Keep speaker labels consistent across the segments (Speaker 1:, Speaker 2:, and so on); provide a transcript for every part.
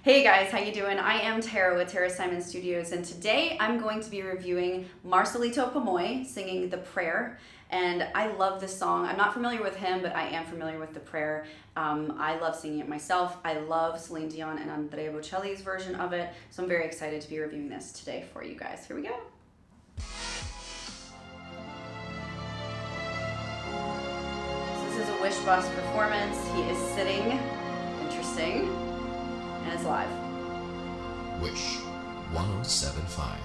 Speaker 1: Hey guys, how you doing? I am Tara with Tara Simon Studios, and today I'm going to be reviewing Marcelito Pomoy singing The Prayer. And I love this song. I'm not familiar with him, but I am familiar with The Prayer. I love singing it myself. I love Celine Dion and Andrea Bocelli's version of it, so I'm very excited to be reviewing this today for you guys. Here we go. So this is a Wish Bus performance. He is sitting, interesting, and it's live.
Speaker 2: Wish 1075.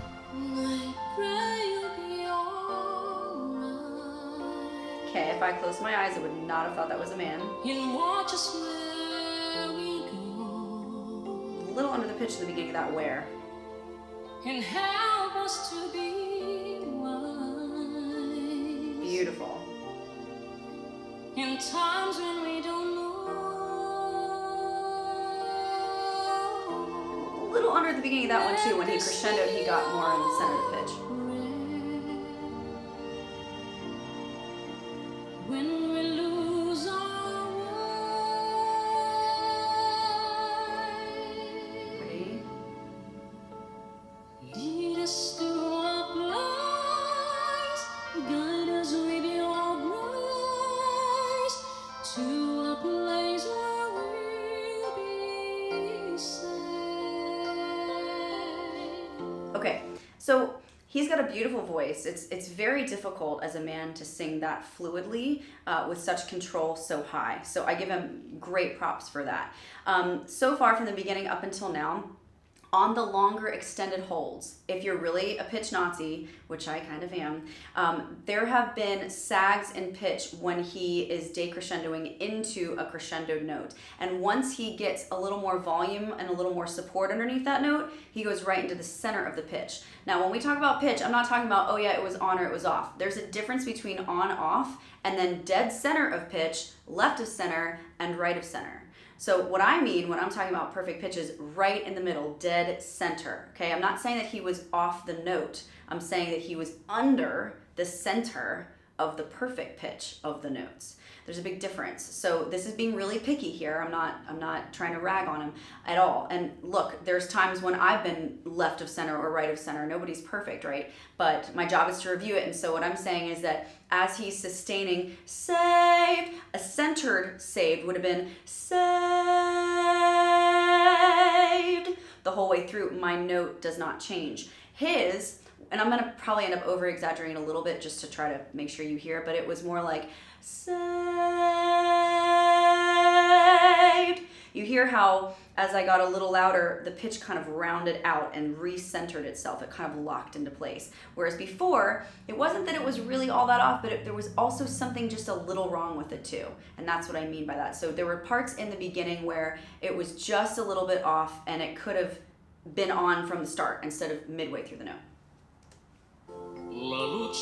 Speaker 1: Okay, if I closed my eyes, I would not have thought that was a man. A little under the pitch at the beginning of that where.
Speaker 3: And help us to be wise.
Speaker 1: Beautiful.
Speaker 3: In times when we don't know.
Speaker 1: A little under at the beginning of that one too. When he crescendoed, he got more in the center of the pitch.
Speaker 3: When we lose our way.
Speaker 1: Ready?
Speaker 3: Lead us to a place, guide us with your grace, to a place where we'll be safe.
Speaker 1: Okay, so he's got a beautiful voice. It's very difficult as a man to sing that fluidly with such control so high. So I give him great props for that. So far from the beginning up until now, on the longer extended holds, if you're really a pitch Nazi, which I kind of am, there have been sags in pitch when he is decrescendoing into a crescendoed note. And once he gets a little more volume and a little more support underneath that note, he goes right into the center of the pitch. Now, when we talk about pitch, I'm not talking about, oh yeah, it was on or it was off. There's a difference between on, off, and then dead center of pitch, left of center, and right of center. So what I mean when I'm talking about perfect pitch is right in the middle, dead center, okay? I'm not saying that he was off the note. I'm saying that he was under the center of the perfect pitch of the notes. There's a big difference. So this is being really picky here. I'm not trying to rag on him at all. And look, there's times when I've been left of center or right of center. Nobody's perfect, right? But my job is to review it. And so what I'm saying is that as he's sustaining saved, a centered saved would have been saved the whole way through. My note does not change. His, and I'm gonna probably end up over exaggerating a little bit just to try to make sure you hear, but it was more like saved. You hear how as I got a little louder, the pitch kind of rounded out and recentered itself. It kind of locked into place. Whereas before, it wasn't that it was really all that off, but there was also something just a little wrong with it too. And that's what I mean by that. So there were parts in the beginning where it was just a little bit off and it could have been on from the start instead of midway through the note. Ooh.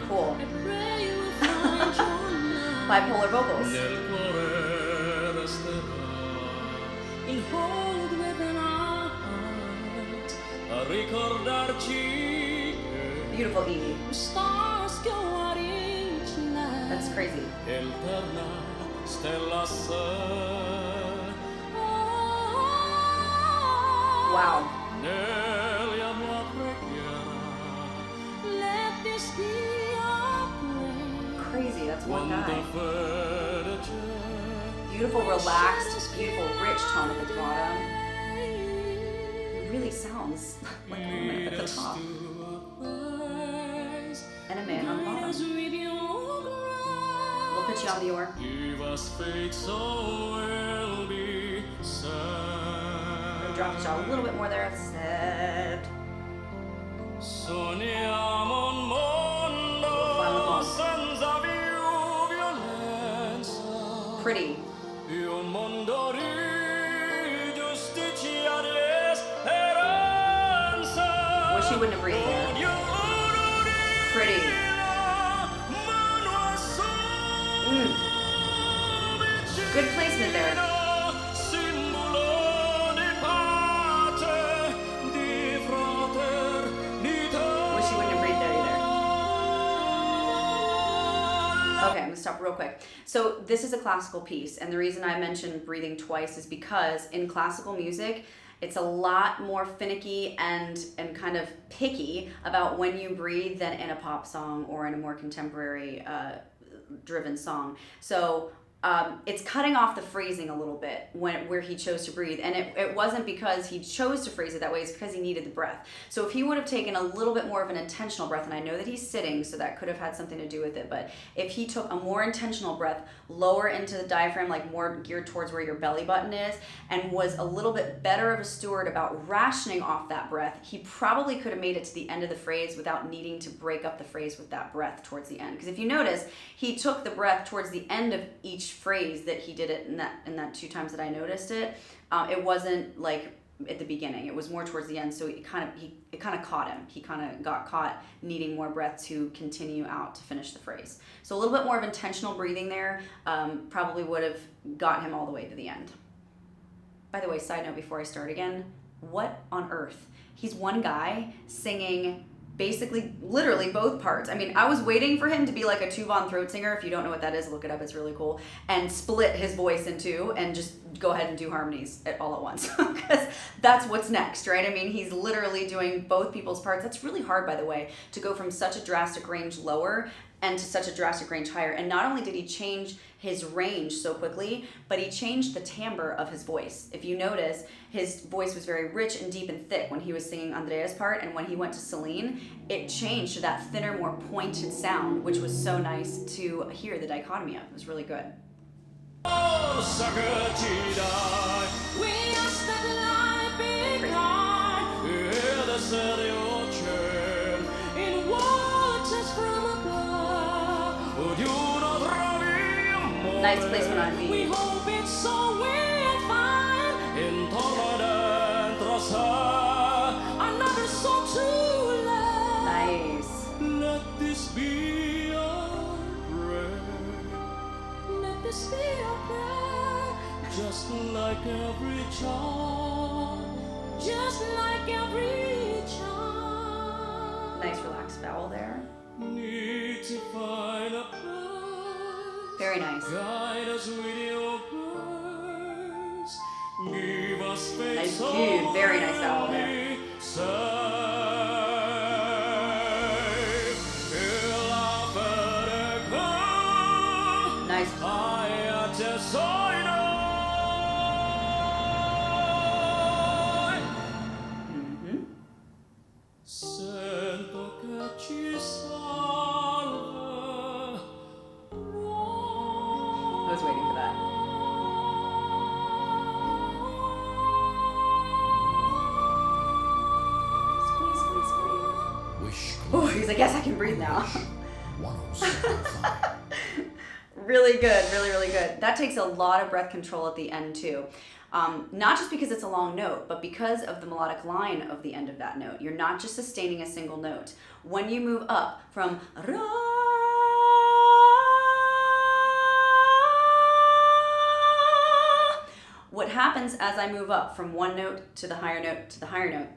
Speaker 1: Cool. Bipolar vocals. Beautiful Evie. That's crazy. Wow. Crazy, that's one guy. Beautiful, relaxed, beautiful, rich tone at the bottom. It really sounds like a woman at the top. And a man on the bottom. We'll put you on the oar. Drop the jaw a little bit more there. Except. Pretty. Wish he wouldn't have breathed there. Pretty. Good placement there. Wish he wouldn't have breathed there either. Okay, I'm gonna stop real quick. So this is a classical piece, and the reason I mentioned breathing twice is because in classical music, it's a lot more finicky and kind of picky about when you breathe than in a pop song or in a more contemporary driven song. So it's cutting off the phrasing a little bit where he chose to breathe. And it wasn't because he chose to phrase it that way, it's because he needed the breath. So if he would have taken a little bit more of an intentional breath, and I know that he's sitting, so that could have had something to do with it, but if he took a more intentional breath, lower into the diaphragm, like more geared towards where your belly button is, and was a little bit better of a steward about rationing off that breath, he probably could have made it to the end of the phrase without needing to break up the phrase with that breath towards the end. Because if you notice, he took the breath towards the end of each phrase that he did it in that 2 times that I noticed it. It wasn't like at the beginning. It was more towards the end. So it kind of caught him. He kind of got caught needing more breath to continue out to finish the phrase. So a little bit more of intentional breathing there probably would have got him all the way to the end. By the way, side note before I start again, what on earth? He's one guy singing basically literally both parts. I mean, I was waiting for him to be like a Tuvan throat singer. If you don't know what that is, look it up, it's really cool, and split his voice in two and just go ahead and do harmonies all at once, because that's what's next, right? I mean, he's literally doing both people's parts. That's really hard, by the way, to go from such a drastic range lower and to such a drastic range higher. And not only did he change his range so quickly, but he changed the timbre of his voice. If you notice, his voice was very rich and deep and thick when he was singing Andrea's part, and when he went to Celine, it changed to that thinner, more pointed sound, which was so nice to hear the dichotomy of. It was really good. Nice placement on beat.
Speaker 3: We hope it's so we'll find intolerant another soul to love.
Speaker 1: Nice.
Speaker 3: Let this be our prayer. Let this be our prayer. Just like every child. Just like every child.
Speaker 1: Nice relaxed vowel there.
Speaker 3: Need to find a place.
Speaker 1: Very nice.
Speaker 3: Guide us with your words. Give us faith.
Speaker 1: Nice dude. Very nice vowel there. Nice. I was waiting for that. Squeeze, squeeze, squeeze. Oh, he's like, yes, I can breathe now.
Speaker 2: 107.5.
Speaker 1: Really good, really, really good. That takes a lot of breath control at the end too. Not just because it's a long note, but because of the melodic line of the end of that note. You're not just sustaining a single note. When you move up from ra, what happens as I move up from one note to the higher note to the higher note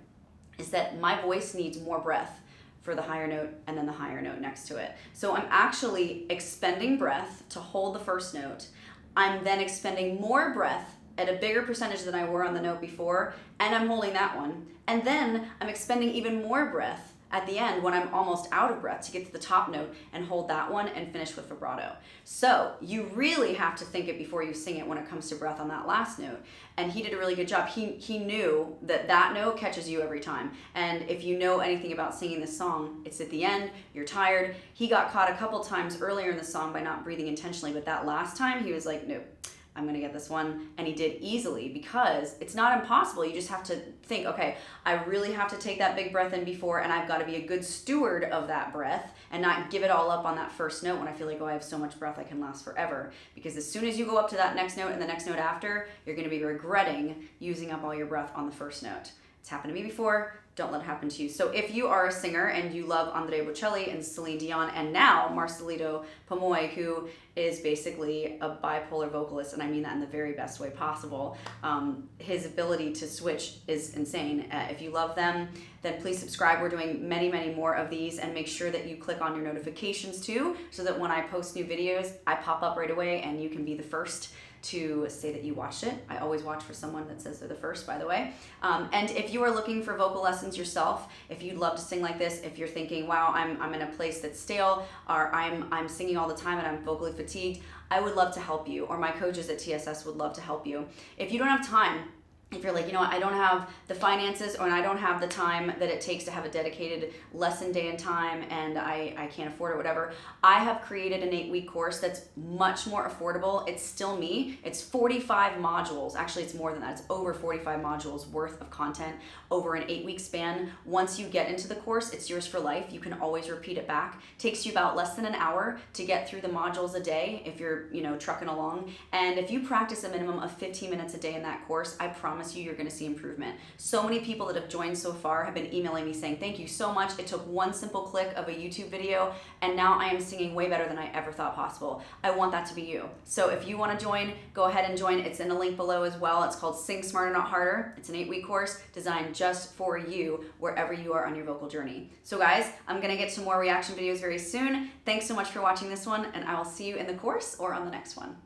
Speaker 1: is that my voice needs more breath for the higher note and then the higher note next to it. So I'm actually expending breath to hold the first note. I'm then expending more breath at a bigger percentage than I were on the note before, and I'm holding that one. And then I'm expending even more breath at the end when I'm almost out of breath to get to the top note and hold that one and finish with vibrato. So you really have to think it before you sing it when it comes to breath on that last note. And he did a really good job. He knew that that note catches you every time. And if you know anything about singing this song, it's at the end, you're tired. He got caught a couple times earlier in the song by not breathing intentionally, but that last time he was like, nope, I'm gonna get this one, and he did easily, because it's not impossible. You just have to think, okay, I really have to take that big breath in before, and I've got to be a good steward of that breath and not give it all up on that first note when I feel like, oh, I have so much breath I can last forever. Because as soon as you go up to that next note and the next note after, you're gonna be regretting using up all your breath on the first note. It's happened to me before. Don't let it happen to you. So if you are a singer and you love Andrea Bocelli and Celine Dion and now Marcelito Pomoy, who is basically a bipolar vocalist, and I mean that in the very best way possible, his ability to switch is insane. If you love them, then please subscribe. We're doing many, many more of these, and make sure that you click on your notifications too, so that when I post new videos, I pop up right away and you can be the first to say that you watched it. I always watch for someone that says they're the first, by the way. And if you are looking for vocal lessons yourself, if you'd love to sing like this, if you're thinking, wow, I'm in a place that's stale, or I'm singing all the time and I'm vocally fatigued, I would love to help you, or my coaches at TSS would love to help you. If you don't have time, if you're like, you know what, I don't have the finances, or I don't have the time that it takes to have a dedicated lesson day and time, and I can't afford it, whatever, I have created an 8-week course that's much more affordable. It's still me. It's 45 modules. Actually, it's more than that. It's over 45 modules worth of content over an 8-week span. Once you get into the course, it's yours for life. You can always repeat it back. It takes you about less than an hour to get through the modules a day if you're, trucking along. And if you practice a minimum of 15 minutes a day in that course, I promise you're going to see improvement. So many people that have joined so far have been emailing me saying, thank you so much. It took one simple click of a YouTube video, and now I am singing way better than I ever thought possible. I want that to be you. So if you want to join, go ahead and join. It's in the link below as well. It's called Sing Smarter, Not Harder. It's an 8-week course designed just for you wherever you are on your vocal journey. So guys, I'm going to get to more reaction videos very soon. Thanks so much for watching this one, and I will see you in the course or on the next one.